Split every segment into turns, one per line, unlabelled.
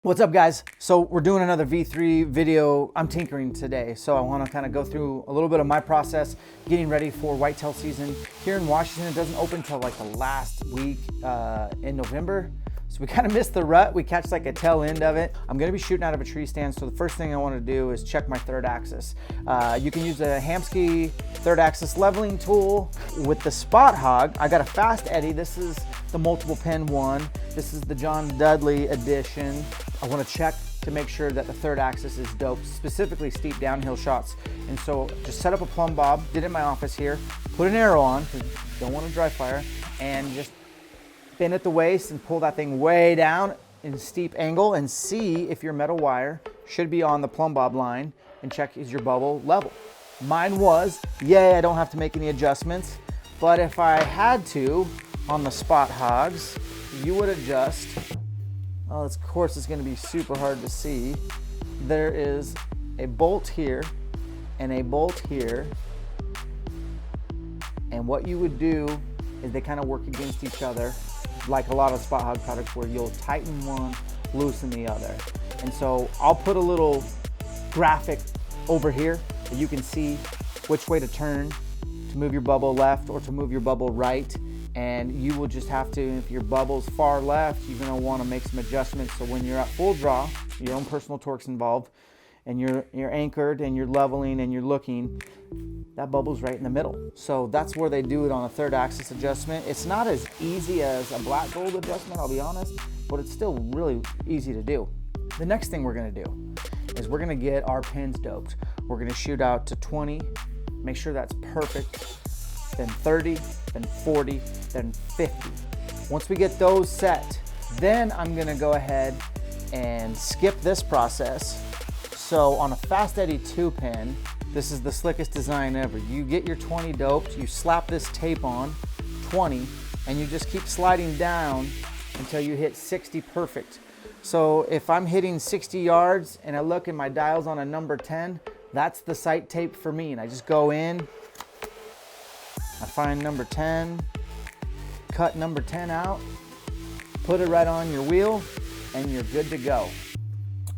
What's up, guys? So we're doing another V3 video. I'm tinkering today, so I want to kind of go through a little bit of my process getting ready for whitetail season. Here in Washington, it doesn't open till like the last week in November. So we kind of missed the rut. We catch like a tail end of it. I'm gonna be shooting out of a tree stand, so the first thing I want to do is check my third axis. You can use a Hamskea third axis leveling tool. With the Spot Hog, I got a Fast Eddy. This is the multiple pin one. This is the John Dudley edition. I want to check to make sure that the third axis is doped, specifically steep downhill shots. And so just set up a plumb bob, did it in my office here, put an arrow on, because you don't want to dry fire, and just bend at the waist and pull that thing way down in a steep angle and see if your metal wire should be on the plumb bob line, and check is your bubble level. Mine was, yay, I don't have to make any adjustments, but if I had to, on the Spot Hogs, you would adjust. Well, of course, it's going to be super hard to see. There is a bolt here and a bolt here. And what you would do is they kind of work against each other, like a lot of Spot Hog products, where you'll tighten one, loosen the other. And so I'll put a little graphic over here that you can see which way to turn to move your bubble left or to move your bubble right. And you will just have to, if your bubble's far left, you're gonna wanna make some adjustments. So when you're at full draw, your own personal torque's involved, and you're anchored and you're leveling and you're looking, that bubble's right in the middle. So that's where they do it on a third axis adjustment. It's not as easy as a black gold adjustment, I'll be honest, but it's still really easy to do. The next thing we're gonna do is we're gonna get our pins doped. We're gonna shoot out to 20, make sure that's perfect, then 30, then 40, then 50. Once we get those set, then I'm gonna go ahead and skip this process. So on a Fast Eddy 2 pin, this is the slickest design ever. You get your 20 doped, you slap this tape on, 20, and you just keep sliding down until you hit 60 perfect. So if I'm hitting 60 yards and I look and my dial's on a number 10, that's the sight tape for me. And I just go in, I find number 10, cut number 10 out, put it right on your wheel, and you're good to go.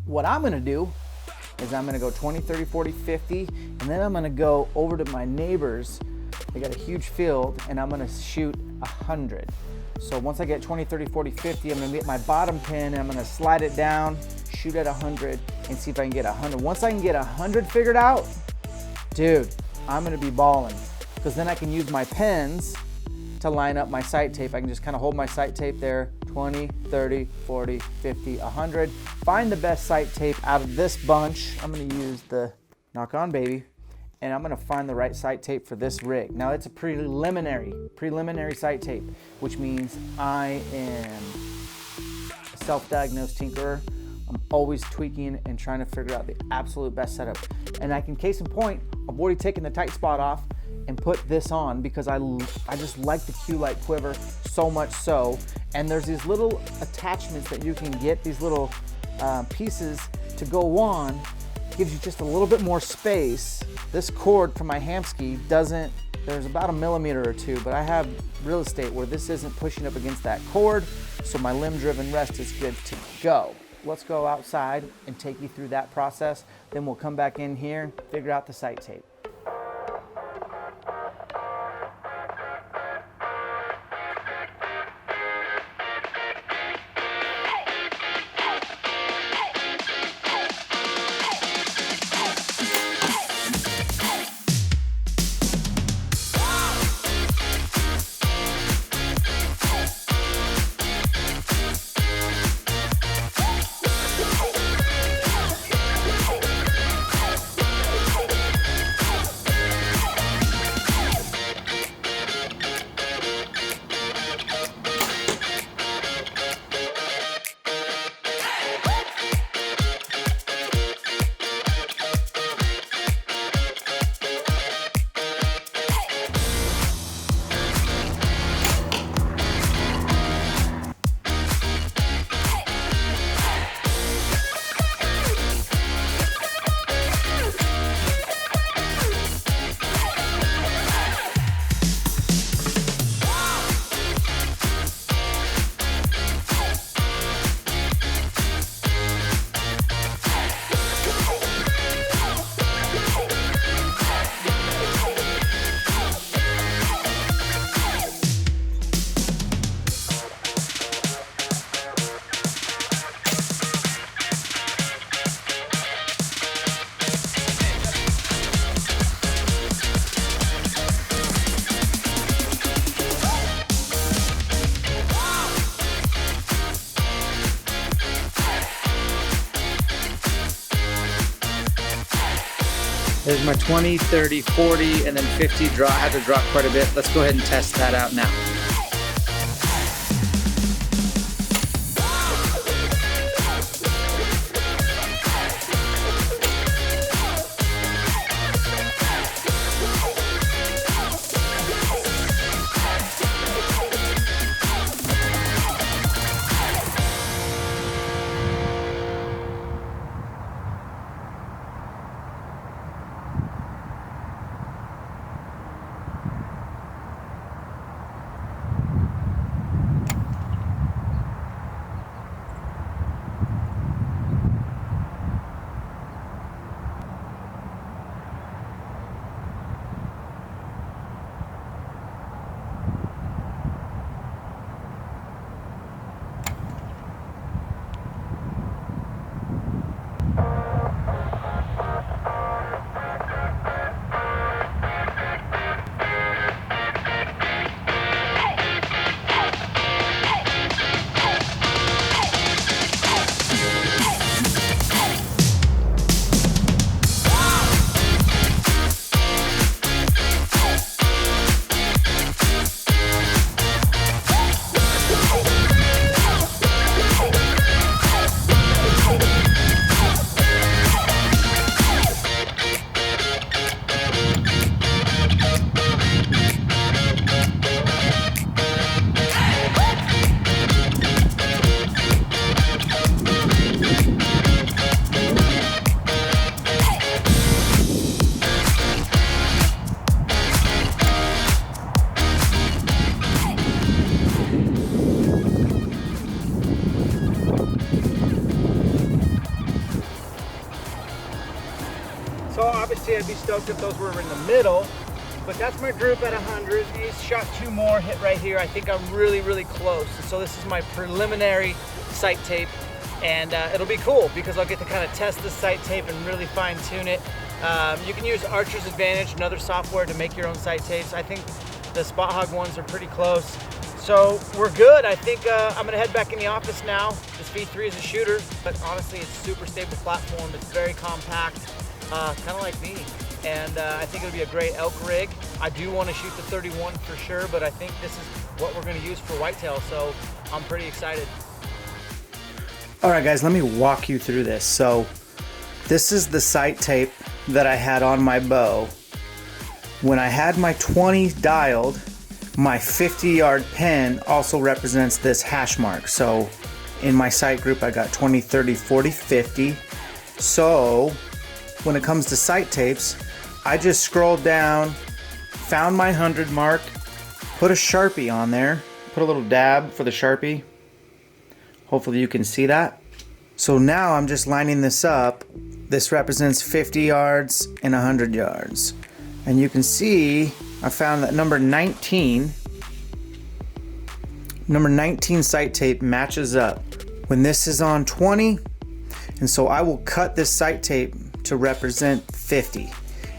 What I'm gonna do is I'm gonna go 20, 30, 40, 50, and then I'm gonna go over to my neighbors. They got a huge field, and I'm gonna shoot 100. So once I get 20, 30, 40, 50, I'm gonna get my bottom pin, and I'm gonna slide it down, shoot at 100, and see if I can get 100. Once I can get 100 figured out, dude, I'm gonna be balling. Because then I can use my pens to line up my sight tape. I can just kind of hold my sight tape there, 20, 30, 40, 50, 100. Find the best sight tape out of this bunch. I'm gonna use the Knock On Baby, and I'm gonna find the right sight tape for this rig. Now it's a preliminary sight tape, which means I am a self-diagnosed tinkerer. I'm always tweaking and trying to figure out the absolute best setup. And I can, case in point, I've already taken the tight spot off and put this on because I just like the Q-Light quiver so much so. And there's these little attachments that you can get, these little pieces to go on, gives you just a little bit more space. This cord from my Hamskea doesn't, there's about a millimeter or two, but I have real estate where this isn't pushing up against that cord, so my limb-driven rest is good to go. Let's go outside and take you through that process. Then we'll come back in here, figure out the sight tape. There's my 20, 30, 40, and then 50 drop. I had to drop quite a bit. Let's go ahead and test that out now. So obviously I'd be stoked if those were in the middle, but that's my group at 100. He's shot 2 more, hit right here. I think I'm really, really close. So this is my preliminary sight tape, and it'll be cool because I'll get to kind of test the sight tape and really fine tune it. You can use Archer's Advantage and other software to make your own sight tapes. I think the Spot Hog ones are pretty close. So we're good. I think I'm gonna head back in the office now. This V3 is a shooter, but honestly it's a super stable platform. It's very compact. Kind of like me, and I think it'll be a great elk rig. I do want to shoot the 31 for sure, but I think this is what we're going to use for whitetail, so I'm pretty excited. All right guys, let me walk you through this. So this is the sight tape that I had on my bow. When I had my 20 dialed, my 50-yard pin also represents this hash mark. So in my sight group I got 20, 30, 40, 50. So when it comes to sight tapes, I just scrolled down, found my 100 mark, put a Sharpie on there, put a little dab for the Sharpie. Hopefully you can see that. So now I'm just lining this up. This represents 50 yards and 100 yards. And you can see I found that number 19 sight tape matches up. When this is on 20, and so I will cut this sight tape to represent 50.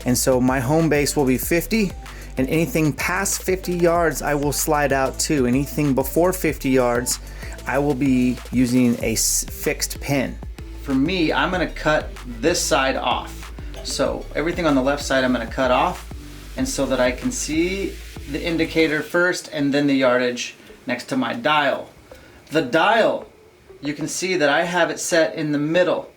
And so my home base will be 50, and anything past 50 yards I will slide out to. Anything before 50 yards I will be using a fixed pin. For me, I'm gonna cut this side off. So everything on the left side I'm gonna cut off, and so that I can see the indicator first and then the yardage next to my dial. The dial, you can see that I have it set in the middle.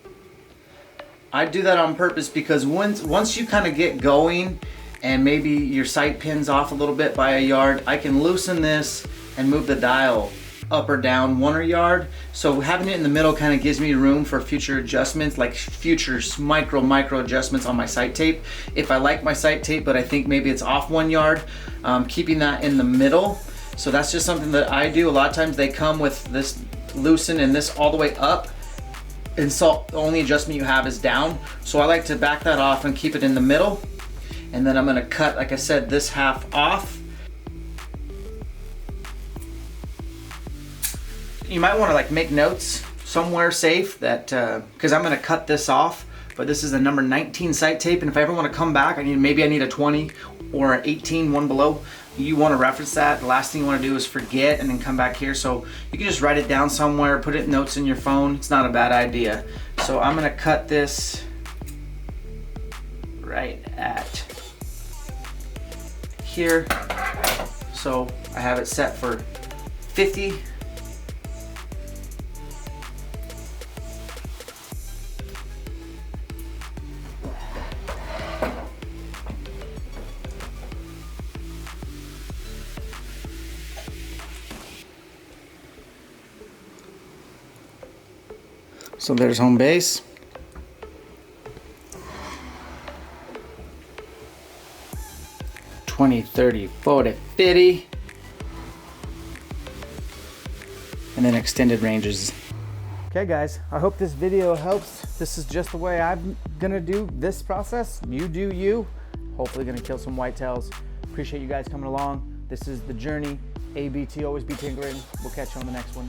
I do that on purpose because once you kind of get going and maybe your sight pin's off a little bit by a yard, I can loosen this and move the dial up or down 1 yard. So having it in the middle kind of gives me room for future adjustments, like future micro adjustments on my sight tape. If I like my sight tape but I think maybe it's off 1 yard, keeping that in the middle. So that's just something that I do. A lot of times they come with this loosen and this all the way up, and so the only adjustment you have is down. So I like to back that off and keep it in the middle. And then I'm gonna cut, like I said, this half off. You might wanna like make notes somewhere safe that, cause I'm gonna cut this off, but this is a number 19 sight tape. And if I ever wanna come back, maybe I need a 20 or an 18, one below. You want to reference that. The last thing you want to do is forget and then come back here. So you can just write it down somewhere, put it in notes in your phone. It's not a bad idea. So I'm going to cut this right at here. So I have it set for 50. So there's home base. $20, $30, $40, $50. And then extended ranges. Okay guys, I hope this video helps. This is just the way I'm gonna do this process. You do you. Hopefully gonna kill some whitetails. Appreciate you guys coming along. This is the journey. ABT, always be tinkering. We'll catch you on the next one.